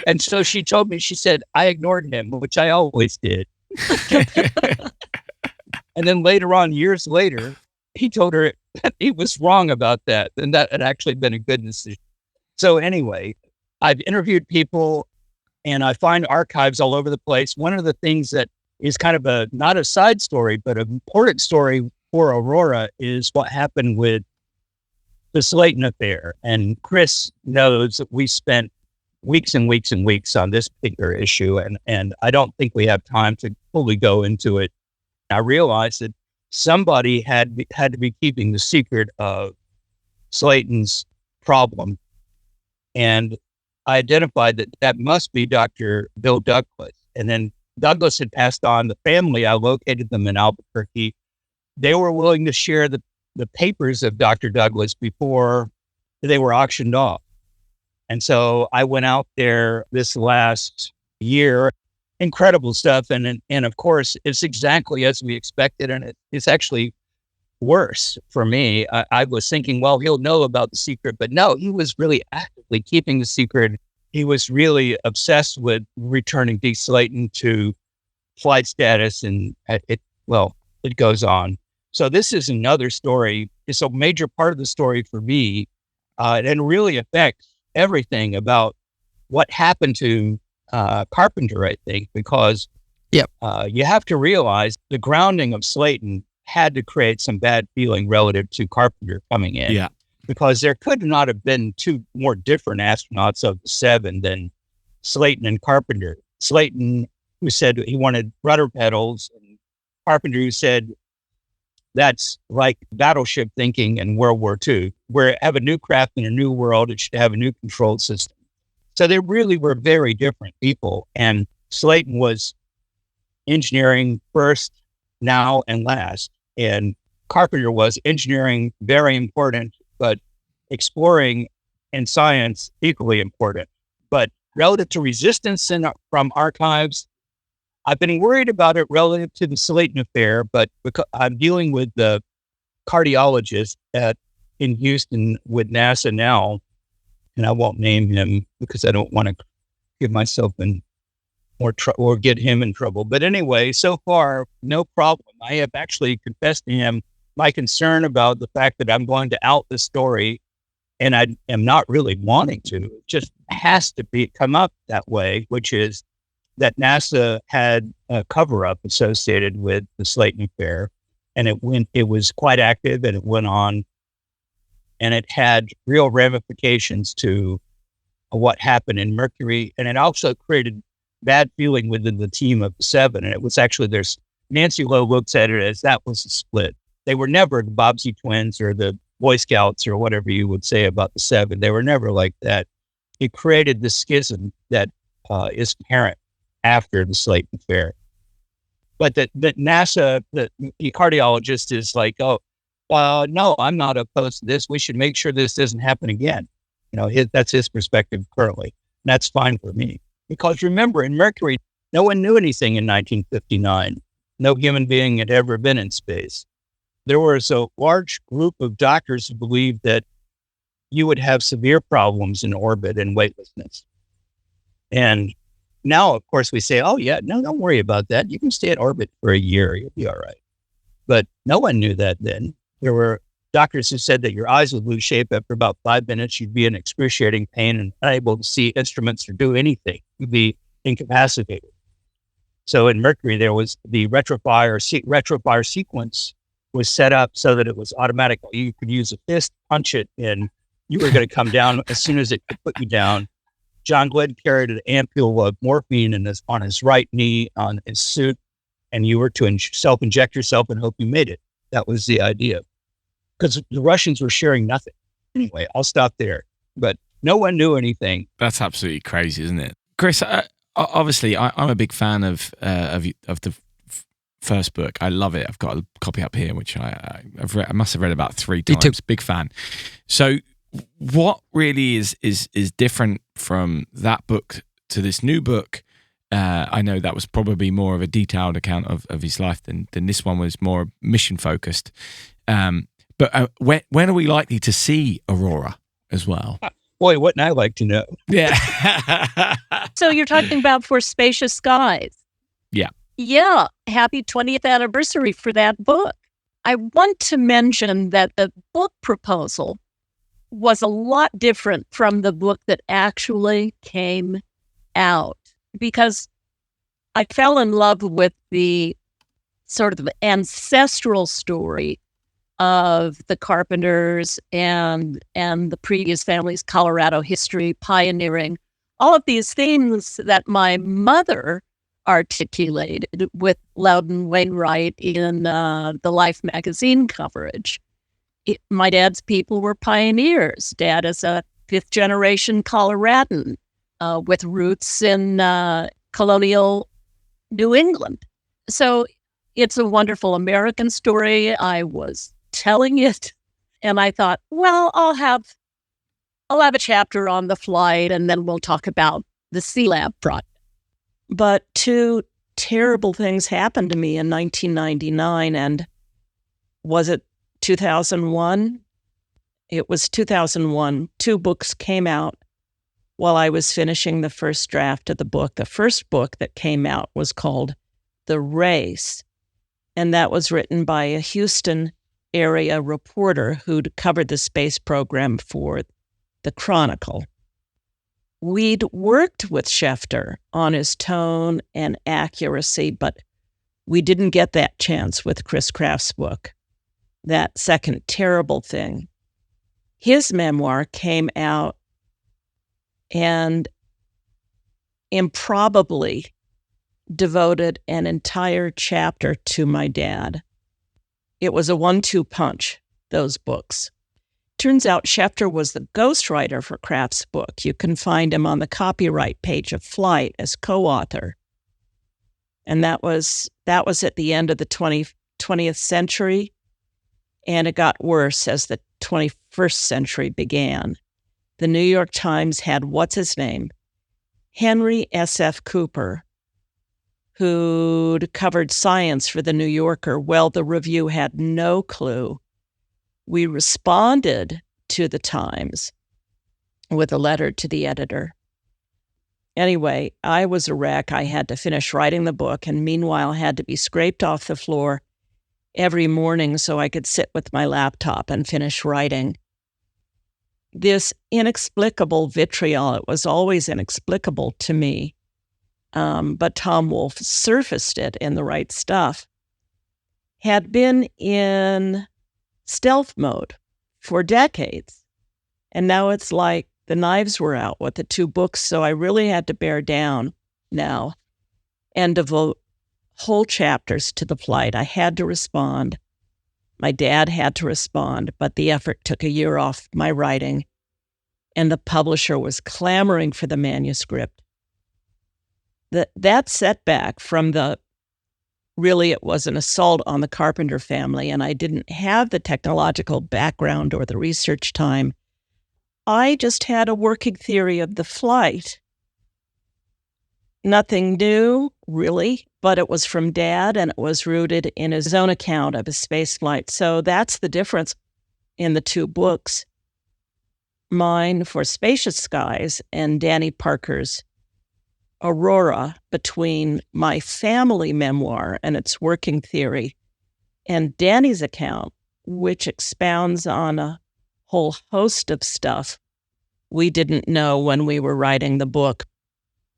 And so she told me, she said, I ignored him, which I always did. And then later on, years later, he told her that he was wrong about that, and that had actually been a good decision. So anyway, I've interviewed people, and I find archives all over the place. One of the things that is kind of not a side story, but an important story for Aurora is what happened with the Slayton affair. And Kris knows that we spent weeks and weeks and weeks on this particular issue, and I don't think we have time to fully go into it. I realized that somebody had to be keeping the secret of Slayton's problem, and I identified that must be Dr. Bill Douglas. And then Douglas had passed on. The family, I located them in Albuquerque. They were willing to share the papers of Dr. Douglas before they were auctioned off. And so I went out there this last year. Incredible stuff. And of course, it's exactly as we expected. And it's actually worse for me. I was thinking, well, he'll know about the secret. But no, he was really actively keeping the secret. He was really obsessed with returning D. Slayton to flight status. And it goes on. So this is another story. It's a major part of the story for me. And really affects everything about what happened to Carpenter, I think, because you have to realize the grounding of Slayton had to create some bad feeling relative to Carpenter coming in. Yeah. Because there could not have been two more different astronauts of the 7 than Slayton and Carpenter. Slayton, who said he wanted rudder pedals, and Carpenter, who said that's like battleship thinking in World War II, where you have a new craft in a new world, it should have a new control system. So they really were very different people. And Slayton was engineering first, now, and last. And Carpenter was engineering, very important, but exploring and science, equally important. But relative to resistance from archives, I've been worried about it relative to the Slayton affair, but because I'm dealing with the cardiologist in Houston with NASA now, and I won't name him because I don't want to give myself in more trouble or get him in trouble. But anyway, so far, no problem. I have actually confessed to him my concern about the fact that I'm going to out the story, and I am not really wanting to. It just has to come up that way, which is that NASA had a cover-up associated with the Slayton affair, and it was quite active, and it went on, and it had real ramifications to what happened in Mercury, and it also created bad feeling within the team of the 7. And it was actually Nancy Lowe looks at it as that was a split. They were never the Bobbsey twins or the Boy Scouts or whatever you would say about the 7. They were never like that. It created the schism that is apparent after the Slayton affair. But that NASA, the cardiologist is like, no, I'm not opposed to this. We should make sure this doesn't happen again. That's his perspective currently. And that's fine for me. Because remember, in Mercury, no one knew anything in 1959. No human being had ever been in space. There was a large group of doctors who believed that you would have severe problems in orbit and weightlessness. And now, of course, we say, oh, yeah, no, don't worry about that. You can stay in orbit for a year. You'll be all right. But no one knew that then. There were doctors who said that your eyes would lose shape after about 5 minutes. You'd be in excruciating pain and unable to see instruments or do anything. You'd be incapacitated. So in Mercury, there was the retrofire sequence was set up so that it was automatic. You could use a fist, punch it, and you were going to come down as soon as it could put you down. John Glenn carried an ampule of morphine on his right knee on his suit, and you were to self-inject yourself and hope you made it. That was the idea. Because the Russians were sharing nothing. Anyway, I'll stop there. But no one knew anything. That's absolutely crazy, isn't it? Kris, obviously, I'm a big fan of the first book. I love it. I've got a copy up here, which I've read. I must have read about 3 times. Big fan. So what really is different from that book to this new book? I know that was probably more of a detailed account of his life than this one was more mission focused. But when are we likely to see Aurora as well? Boy, wouldn't I like to know? Yeah. So you're talking about For Spacious Skies. Yeah. Yeah. Happy 20th anniversary for that book. I want to mention that the book proposal was a lot different from the book that actually came out, because I fell in love with the sort of ancestral story of the Carpenters and the previous family's Colorado history, pioneering, all of these themes that my mother articulated with Loudon Wainwright in the Life magazine coverage. My dad's people were pioneers. Dad is a fifth-generation Coloradan with roots in colonial New England. So it's a wonderful American story. I was telling it, and I thought, well, I'll have a chapter on the flight, and then we'll talk about the Sea Lab project. But two terrible things happened to me in 1999, and was it 2001? It was 2001. Two books came out while I was finishing the first draft of the book. The first book that came out was called The Race, and that was written by a Houston area reporter who'd covered the space program for the Chronicle. We'd worked with Schefter on his tone and accuracy, but we didn't get that chance with Chris Kraft's book, That Second Terrible Thing. His memoir came out and improbably devoted an entire chapter to my dad. It was a 1-2 punch, those books. Turns out Schefter was the ghostwriter for Kraft's book. You can find him on the copyright page of Flight as co-author. And that was at the end of the 20th century, and it got worse as the 21st century began. The New York Times had, what's his name? Henry S.F. Cooper, who'd covered science for The New Yorker. Well, the review had no clue. We responded to the Times with a letter to the editor. Anyway, I was a wreck. I had to finish writing the book, and meanwhile had to be scraped off the floor every morning so I could sit with my laptop and finish writing. This inexplicable vitriol, it was always inexplicable to me, but Tom Wolfe surfaced it in The Right Stuff, had been in stealth mode for decades. And now it's like the knives were out with the two books, so I really had to bear down now and devote whole chapters to the flight. I had to respond. My dad had to respond, but the effort took a year off my writing, and the publisher was clamoring for the manuscript. That setback from really, it was an assault on the Carpenter family, and I didn't have the technological background or the research time. I just had a working theory of the flight. Nothing new, really, but it was from Dad, and it was rooted in his own account of his space flight. So that's the difference in the two books. Mine, For Spacious Skies, and Danny Parker's Aurora, between my family memoir and its working theory, and Danny's account, which expounds on a whole host of stuff we didn't know when we were writing the book.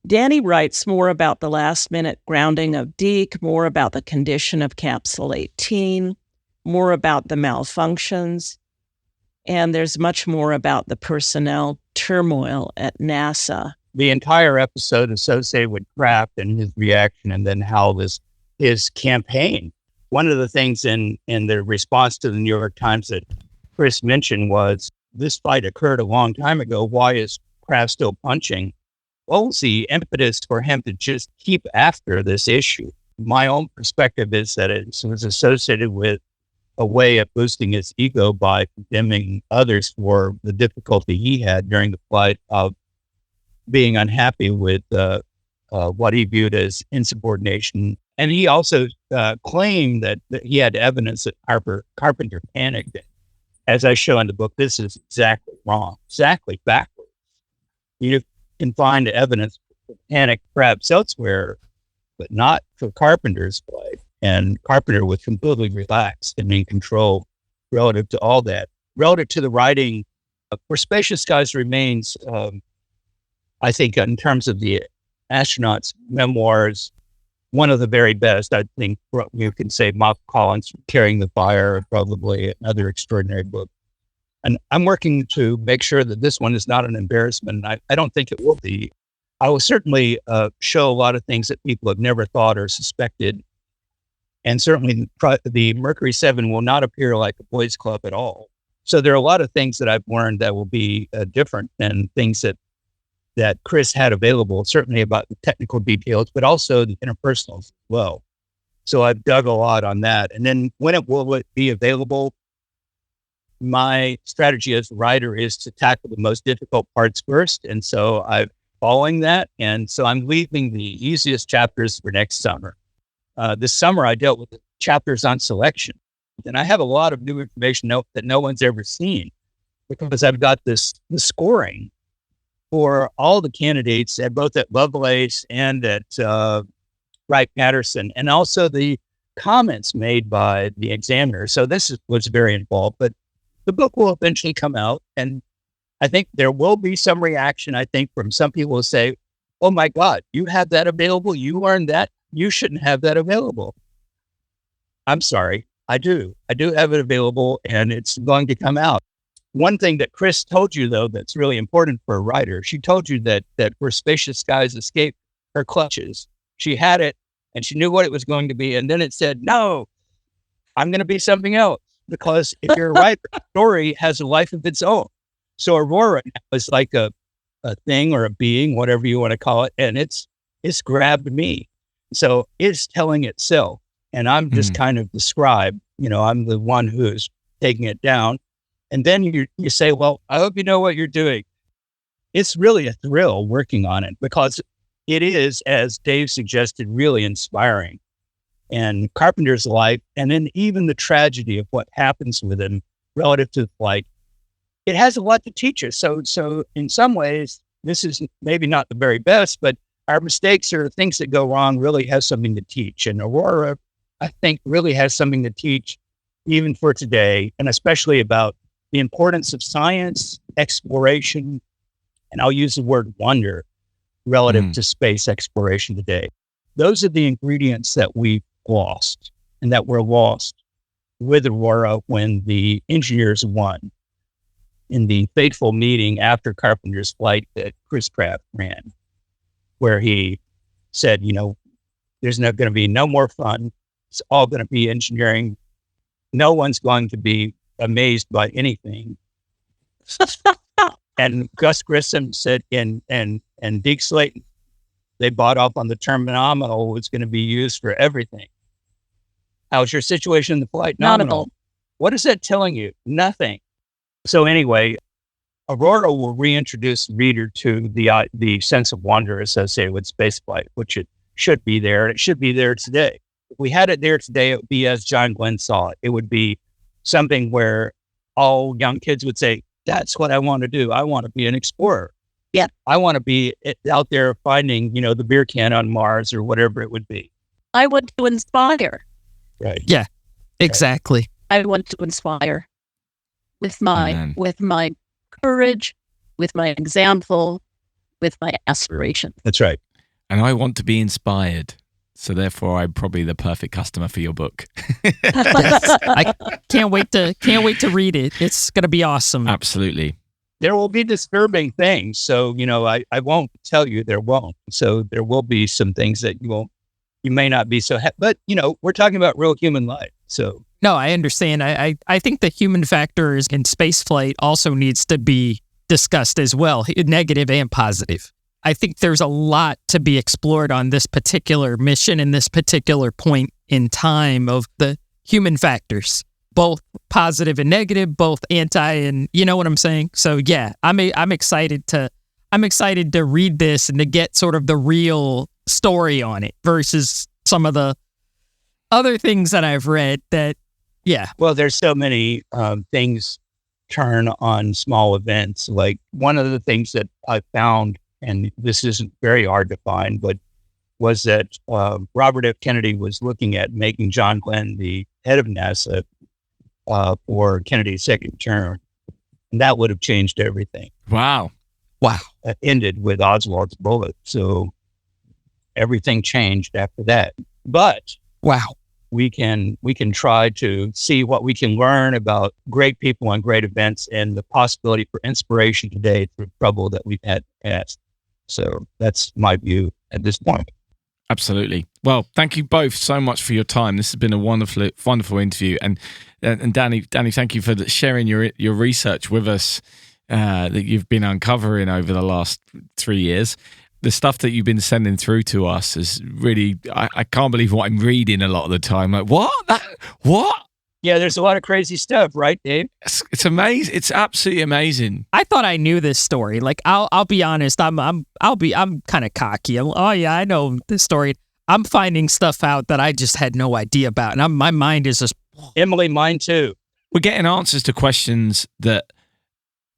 Danny writes more about the last-minute grounding of Deke, more about the condition of Capsule 18, more about the malfunctions, and there's much more about the personnel turmoil at NASA. The entire episode associated with Kraft and his reaction, and then how his campaign. One of the things in the response to the New York Times that Kris mentioned was, this fight occurred a long time ago. Why is Kraft still punching? What was the impetus for him to just keep after this issue? My own perspective is that it was associated with a way of boosting his ego by condemning others for the difficulty he had during the flight of being unhappy with what he viewed as insubordination. And he also claimed that he had evidence that Carpenter panicked as I show in the book, this is exactly wrong, exactly backwards. You can find evidence for panic perhaps elsewhere, but not for Carpenter's flight. And Carpenter was completely relaxed and in control relative to all that. Relative to the writing, For Spacious Skies remains, I think, in terms of the astronauts' memoirs, one of the very best. I think you can say Mock Collins, Carrying the Fire, probably another extraordinary book. And I'm working to make sure that this one is not an embarrassment. I don't think it will be. I will certainly show a lot of things that people have never thought or suspected. And certainly the Mercury 7 will not appear like a boys' club at all. So there are a lot of things that I've learned that will be different than things that Kris had available, certainly about the technical details, but also the interpersonals as well. So I've dug a lot on that. And then when it will be available, my strategy as a writer is to tackle the most difficult parts first. And so I'm following that. And so I'm leaving the easiest chapters for next summer. This summer, I dealt with the chapters on selection. And I have a lot of new information that no one's ever seen, because I've got the scoring for all the candidates at both at Lovelace and at Wright-Patterson, and also the comments made by the examiner. So was very involved, but the book will eventually come out, and I think there will be some reaction, I think, from some people who say, oh my God, you have that available? You learned that? You shouldn't have that available. I'm sorry. I do have it available, and it's going to come out. One thing that Kris told you, though, that's really important for a writer, she told you that For Spacious Skies escaped her clutches. She had it, and she knew what it was going to be, and then it said, no, I'm going to be something else, because if you're a writer, a story has a life of its own. So Aurora was like a thing or a being, whatever you want to call it, and it's grabbed me. So it's telling itself. And I'm just kind of the scribe, I'm the one who's taking it down. And then you say, well, I hope you know what you're doing. It's really a thrill working on it, because it is, as Dave suggested, really inspiring. And Carpenter's life, and then even the tragedy of what happens with him relative to the flight, it has a lot to teach us. So in some ways, this is maybe not the very best, but our mistakes or things that go wrong really has something to teach. And Aurora, I think, really has something to teach even for today, and especially about the importance of science, exploration, and I'll use the word wonder relative to space exploration today. Those are the ingredients that we've lost, and that were lost with Aurora when the engineers won in the fateful meeting after Carpenter's flight that Chris Kraft ran, where he said, there's going to be no more fun. It's all going to be engineering. No one's going to be amazed by anything. And Gus Grissom said, and Deke Slayton, they bought up on the term nominal was going to be used for everything. How's your situation in the flight? Nominal. What is that telling you? Nothing. So anyway, Aurora will reintroduce the reader to the sense of wonder associated with spaceflight, which it should be there, and it should be there today. If we had it there today, it would be as John Glenn saw it. It would be something where all young kids would say, that's what I want to do. I want to be an explorer. Yeah. I want to be out there finding, the beer can on Mars or whatever it would be. I want to inspire. Right. Yeah, exactly. I want to inspire with my courage, with my example, with my aspiration. That's right. And I want to be inspired. So therefore, I'm probably the perfect customer for your book. Yes. I can't wait to read it. It's going to be awesome. Absolutely. There will be disturbing things. So, I won't tell you there won't. So there will be some things that you may not be so happy. But, we're talking about real human life. So. No, I understand. I think the human factors in spaceflight also needs to be discussed as well, negative and positive. I think there's a lot to be explored on this particular mission and this particular point in time of the human factors, both positive and negative, both anti and you know what I'm saying? So yeah, I'm excited to read this and to get sort of the real story on it versus some of the other things that I've read that, yeah. Well, there's so many things turn on small events. Like one of the things that I found, and this isn't very hard to find, but was that Robert F. Kennedy was looking at making John Glenn the head of NASA for Kennedy's second term. And that would have changed everything. Wow. Ended with Oswald's bullet. So everything changed after that. But we can try to see what we can learn about great people and great events and the possibility for inspiration today through trouble that we've had in the past. So that's my view at this point. Absolutely. Well, thank you both so much for your time. This has been a wonderful interview. And Danny, thank you for sharing your research with us that you've been uncovering over the last 3 years. The stuff that you've been sending through to us is really, I can't believe what I'm reading a lot of the time. Like, what? Yeah, there's a lot of crazy stuff, right, Dave? It's amazing. It's absolutely amazing. I thought I knew this story. Like, I'll be honest. I'm kind of cocky. Oh yeah, I know this story. I'm finding stuff out that I just had no idea about, and my mind is just. Emily, mine too. We're getting answers to questions that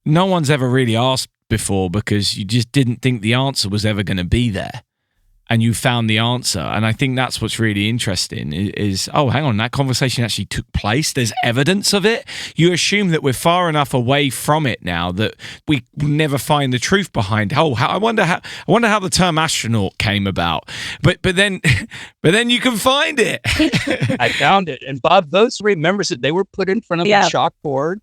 no one's ever really asked before because you just didn't think the answer was ever going to be there. And you found the answer. And I think that's what's really interesting is, oh, hang on, that conversation actually took place. There's evidence of it. You assume that we're far enough away from it now that we never find the truth behind. Oh, I wonder how the term astronaut came about. But then you can find it. I found it. And Bob Votes remembers it. They were put in front of a chalkboard.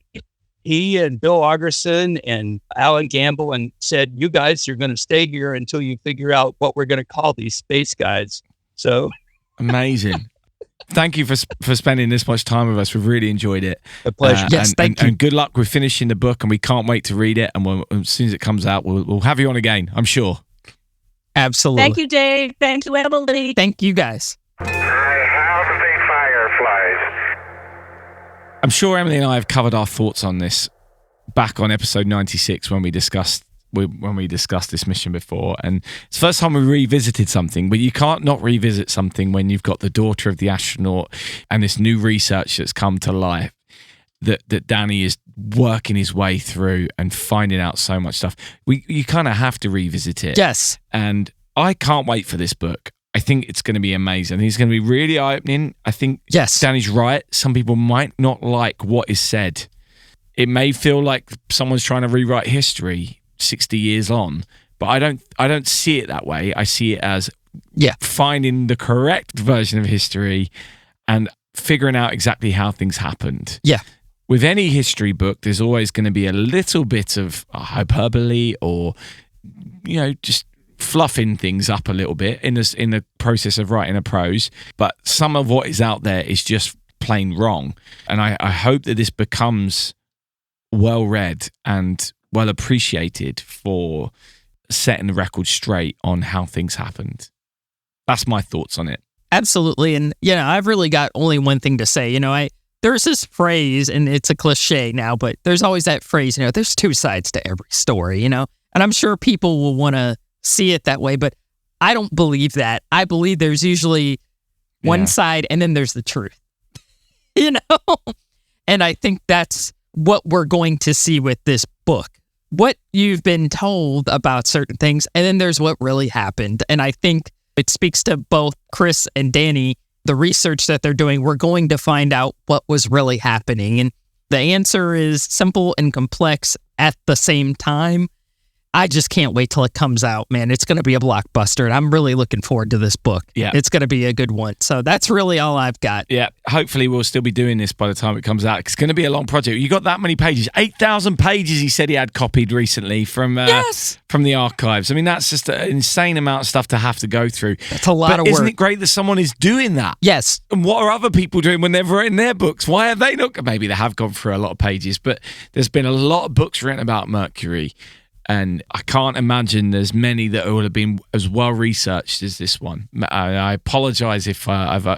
He and Bill Augerson and Alan Gamble and said, you guys are going to stay here until you figure out what we're going to call these space guys. So amazing. Thank you for spending this much time with us. We've really enjoyed it. A pleasure. Yes, thank you. And good luck with finishing the book. And we can't wait to read it. And as soon as it comes out, we'll have you on again, I'm sure. Absolutely. Thank you, Dave. Thank you, Emily. Thank you, guys. I have the fireflies. I'm sure Emily and I have covered our thoughts on this back on episode 96 when we discussed this mission before, and it's the first time we revisited something. But you can't not revisit something when you've got the daughter of the astronaut and this new research that's come to life that Danny is working his way through and finding out so much stuff. You kind of have to revisit it. Yes, and I can't wait for this book. I think it's going to be amazing. I think it's going to be really eye-opening. I think Danny's right. Some people might not like what is said. It may feel like someone's trying to rewrite history 60 years on, but I don't see it that way. I see it as finding the correct version of history and figuring out exactly how things happened. Yeah. With any history book, there's always going to be a little bit of hyperbole or, just fluffing things up a little bit in the process of writing a prose, but some of what is out there is just plain wrong. And I hope that this becomes well read and well appreciated for setting the record straight on how things happened. That's my thoughts on it. Absolutely. And I've really got only one thing to say. There's this phrase, and it's a cliche now, but there's always that phrase, there's two sides to every story, and I'm sure people will want to see it that way, but I don't believe that. I believe there's usually one side and then there's the truth, and I think that's what we're going to see with this book. What you've been told about certain things, and then there's what really happened. And I think it speaks to both Kris and Danny, the research that they're doing. We're going to find out what was really happening. And the answer is simple and complex at the same time. I just can't wait till it comes out, man. It's going to be a blockbuster, and I'm really looking forward to this book. Yeah. It's going to be a good one. So that's really all I've got. Yeah, hopefully we'll still be doing this by the time it comes out. It's going to be a long project. You got that many pages, 8,000 pages he said he had copied recently from the archives. I mean, that's just an insane amount of stuff to have to go through. That's a lot of work. Isn't it great that someone is doing that? Yes. And what are other people doing when they're writing their books? Why have they not? Maybe they have gone through a lot of pages, but there's been a lot of books written about Mercury. And I can't imagine there's many that would have been as well researched as this one. I apologize if I've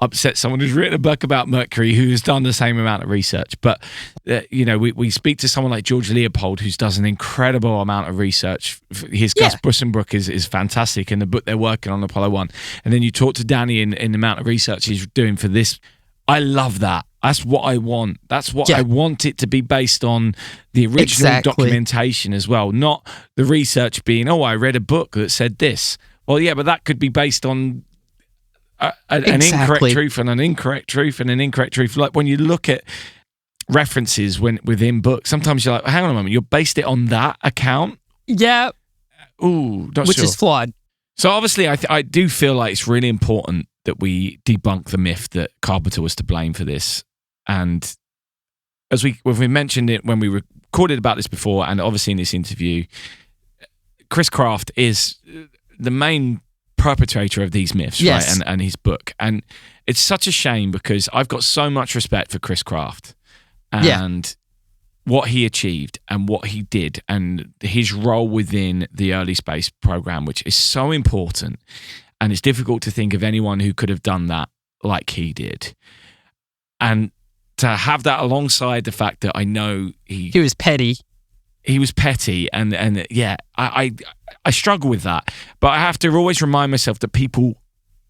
upset someone who's written a book about Mercury who has done the same amount of research. But, we speak to someone like George Leopold, who does an incredible amount of research. His Gus Bussenbrook is fantastic in the book they're working on, Apollo 1. And then you talk to Danny in the amount of research he's doing for this. I love that. That's what I want. That's what Yeah. I want it to be based on, the original Exactly. documentation as well, not the research being, I read a book that said this. Well, yeah, but that could be based on an incorrect truth and an incorrect truth and an incorrect truth. Like when you look at references within books, sometimes you're like, hang on a moment, you based it on that account? Yeah. Ooh, not Which sure. is flawed. So obviously, I do feel like it's really important that we debunk the myth that Carpenter was to blame for this. And as we mentioned it when we recorded about this before, and obviously in this interview, Chris Kraft is the main perpetrator of these myths, Yes. right? And his book. And it's such a shame because I've got so much respect for Chris Kraft and what he achieved and what he did and his role within the early space program, which is so important. And it's difficult to think of anyone who could have done that like he did. And to have that alongside the fact that I know he was petty. He was petty, and yeah, I struggle with that. But I have to always remind myself that people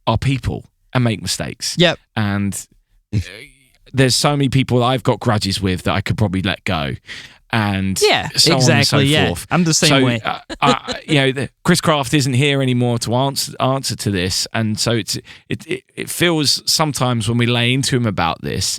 are people and make mistakes. Yep. And there's so many people that I've got grudges with that I could probably let go. And Yeah, so exactly. on and so yeah, forth. I'm the same way. Chris Kraft isn't here anymore to answer to this, and so it feels sometimes when we lay into him about this,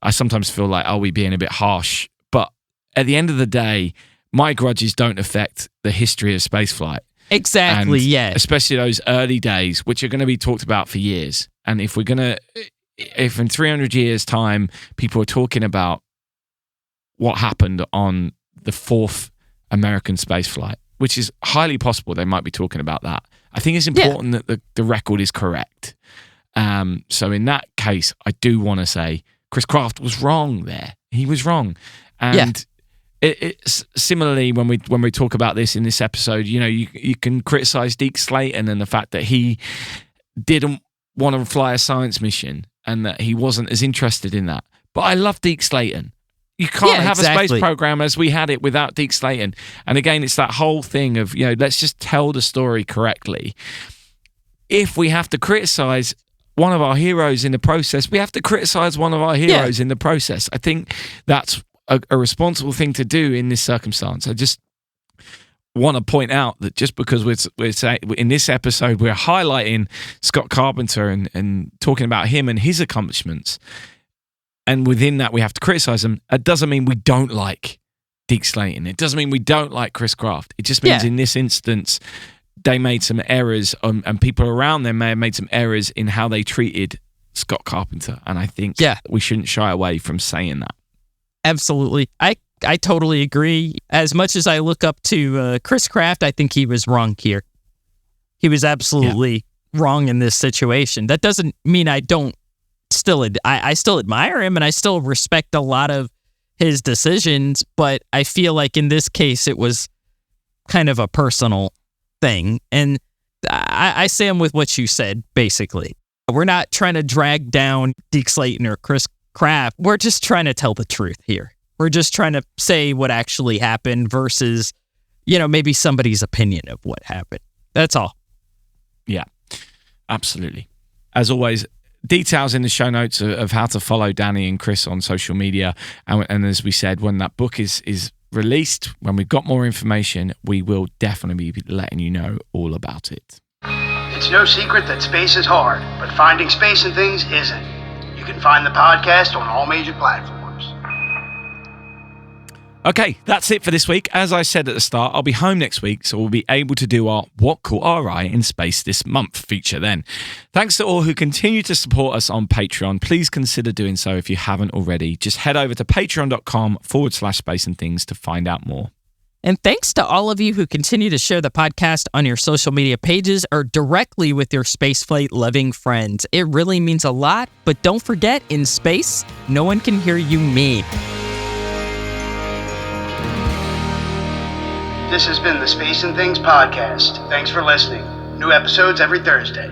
I sometimes feel like, are we being a bit harsh? But at the end of the day, my grudges don't affect the history of spaceflight. Exactly. And especially those early days, which are going to be talked about for years. And if in 300 years' time, people are talking about what happened on the 4th American spaceflight, which is highly possible they might be talking about that. I think it's important that the record is correct. So in that case, I do want to say Chris Kraft was wrong there. He was wrong. And it's similarly when we talk about this in this episode, you can criticize Deke Slayton and the fact that he didn't want to fly a science mission and that he wasn't as interested in that. But I love Deke Slayton. You can't have a space program as we had it without Deke Slayton. And again, it's that whole thing of, let's just tell the story correctly. If we have to criticize one of our heroes in the process, we have to criticize one of our heroes in the process. I think that's a responsible thing to do in this circumstance. I just want to point out that just because we're saying in this episode we're highlighting Scott Carpenter and talking about him and his accomplishments, and within that we have to criticize him, it doesn't mean we don't like Deke Slayton. It doesn't mean we don't like Chris Kraft. It just means in this instance they made some errors, and people around them may have made some errors in how they treated Scott Carpenter. And I think we shouldn't shy away from saying that. Absolutely. I totally agree. As much as I look up to Chris Kraft, I think he was wrong here. He was absolutely wrong in this situation. That doesn't mean I don't I still admire him and I still respect a lot of his decisions, but I feel like in this case it was kind of a personal thing. And I stand with what you said, basically. We're not trying to drag down Deke Slayton or Chris Kraft. We're just trying to tell the truth here. We're just trying to say what actually happened versus, maybe somebody's opinion of what happened. That's all. Yeah, absolutely. As always, details in the show notes of how to follow Danny and Chris on social media. And as we said, when that book is released, when we've got more information, we will definitely be letting you know all about it. It's no secret that space is hard, but finding space and things isn't. You can find the podcast on all major platforms. Okay, that's it for this week. As I said at the start, I'll be home next week, so we'll be able to do our What Caught Our Eye in Space This Month feature then. Thanks to all who continue to support us on Patreon. Please consider doing so if you haven't already. Just head over to patreon.com/space and things to find out more. And thanks to all of you who continue to share the podcast on your social media pages or directly with your spaceflight loving friends. It really means a lot, but don't forget, in space, no one can hear you mean. This has been the Space and Things podcast. Thanks for listening. New episodes every Thursday.